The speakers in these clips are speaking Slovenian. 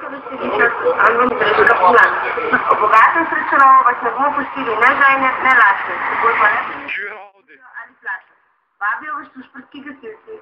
се veselice ali dreška plan. O bogatem srečanovu vas ne bomo pustili ne žajne, ne lačne. Takoj pa ne ali plača. Vabijo vas šušprtski gasilci.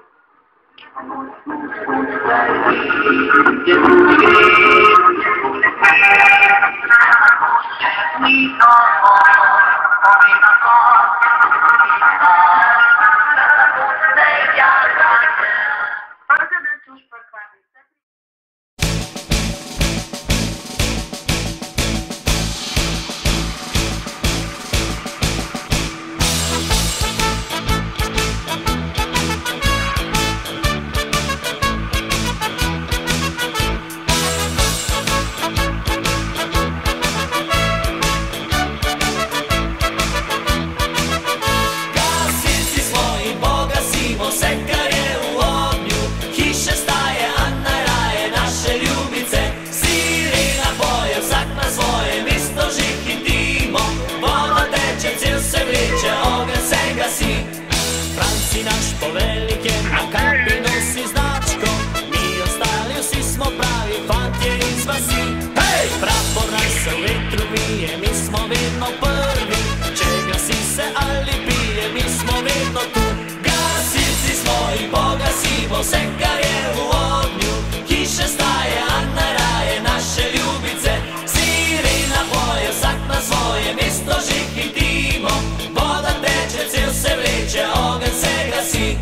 Vse, kar je v ognju, hiše staje, a naraje naše ljubice. Sirena poje, vsak na svoje mesto že hitimo. Voda teče, cel se vleče, ogenj se gasi.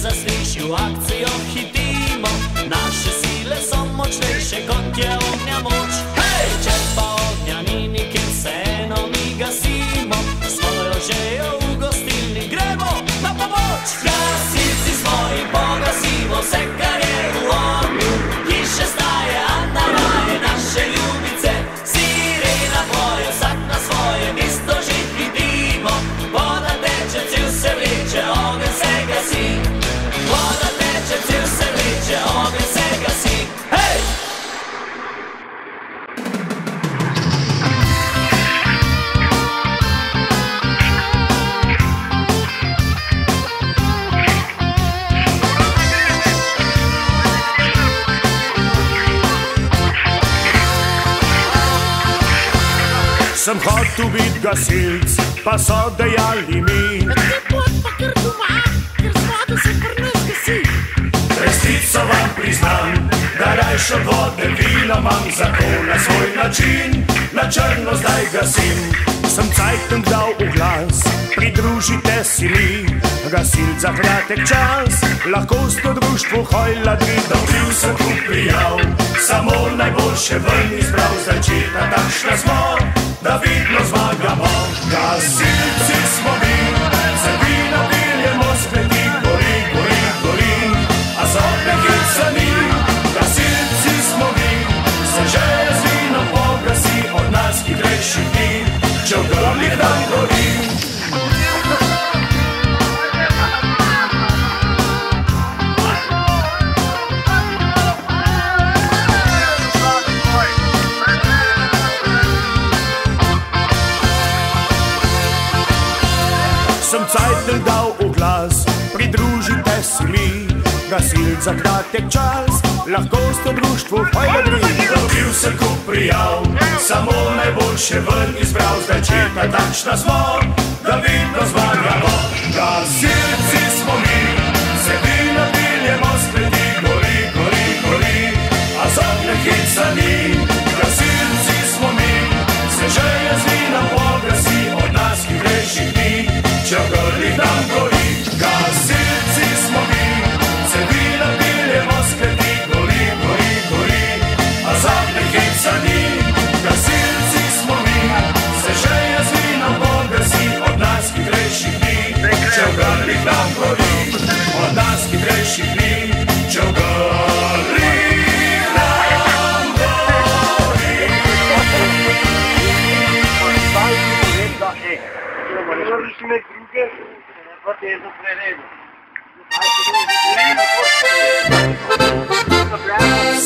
Zasliši v akcijo hitimo, naše sile so močnejše kot je ognja moč. Hej, če pa ognja ni nikjer, vseeno mi gasimo, svojo žejo v gostilni gremo na pomoč. Gasilci smo in pogasimo vse, kar je v ognju, hiše staje, a naraje naše ljubice. Sirena poje, vsak na svoje mesto že hitimo, voda teče, cel se vleče, ogenj se gasi. Voda teče, cel se vleče, ogenj se gasi. Hej! Sem hotel biti gasilc, pa so dejali mi: ti pot pa kar doma, ker z vodo se pri nas gasi. Resnico vam priznam, da rajš od vode vino imam, zato na svoj način na črno zdaj gasim. Sem cajtnik dal v glas, pridružite si mi, gasilc za kratek čas, lahko sto društvu Hojladri. Dobil sem kup prijav, samo najboljše ven izbral, zdaj četa takšna smo, da vidno zmagamo. Gasilci smo mi, se vino piljemo s kleti, gori, gori, gori, a z ognjem hecani. Gasilci smo mi, se žeja z vinom pogasi, od nas hitrejši dni, če v grobnih dan gori. Sem cajtnik dal v glas, pridružite si mi, gasilc za kratek čas, lahko sto društvu Hojladri. Dobil sem kup prijav, samo najboljše ven izbral, zdaj četa takšna smo, da vidno zmagamo. Gasilci smo mi, se vino piljemo s kleti, gori, gori, gori, a z ognjem hecani. Gasilci smo mi, se žeja z vinom pogasi, od nas hitrejših dni, če v grlih dan gori. Gasilci smo mi, se vino piljemo s kleti, gori, gori, gori, a z ognjem hecani. Gasilci smo mi, se žeja z vinom pogasi, od nas hitrejših dni, če v grlih dan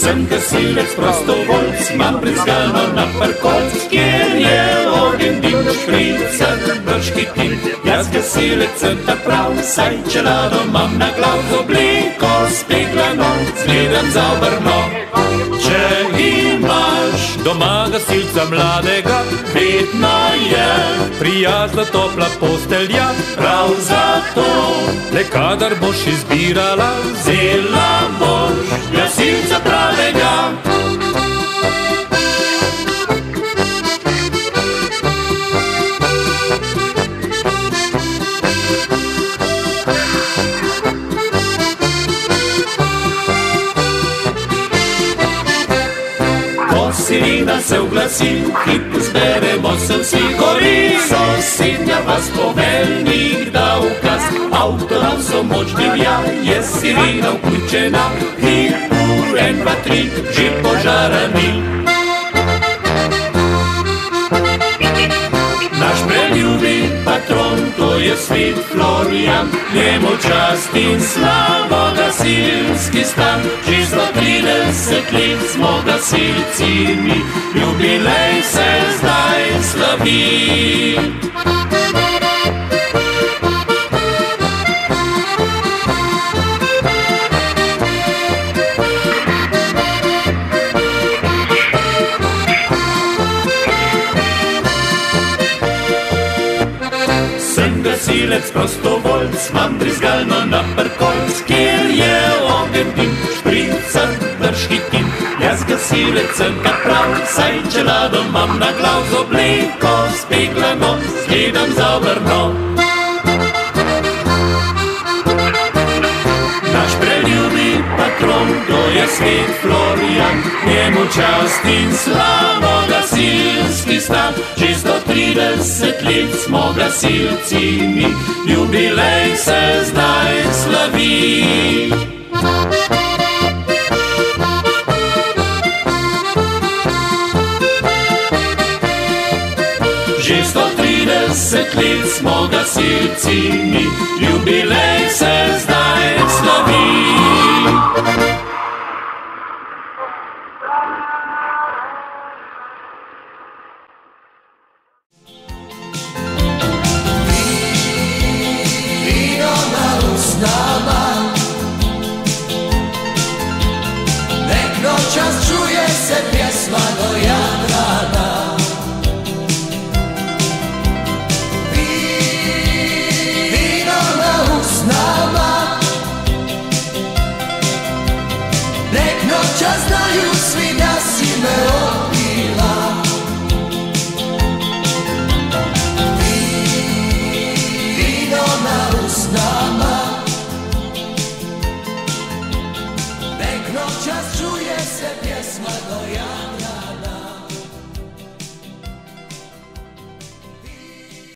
Sem gasilec prostovoljc, imam brizgalno na parkolc, kjer je ogenj dim, šprica, brški tim. Jaz gasilec sem ta prav, saj čelado imam na glav, z obliko speglano, zgledam za obrno. Če imaš doma gasilca mladega, vedno je prijazna topla postelja. Prav zato, le kadar boš izbirala, vzela boš gasilca pravega. Sirena se oglasi, hitro zberemo se vsi, gori sosednja vas poveljnik da ukaz. Avto na vso moč divja, je sirena vključena, hitro 1, 2, 3, že požara ni. Naš preljubi patron, to je svet Florijan, njemu čast in slavo gasilski stan. Že 130 let smo gasilci mi, jubilej se zdaj slavi. Gasilec prostovoljc, imam brizgalno na parkolc, kjer je ogenj dim, šprica, brški tim. Jaz gasilec sem ta prav, saj čelado imam na glav, z obliko speglano, zgledam za obrno. Naš preljubi patron, to je svet Florijan, njemu čast in slavo gasilski stan. Že 130 let smo gasilci mi, jubilej se zdaj slavi. Že 130 let smo gasilci mi, jubilej se zdaj slavi. Čas čuje se pjesma do ja.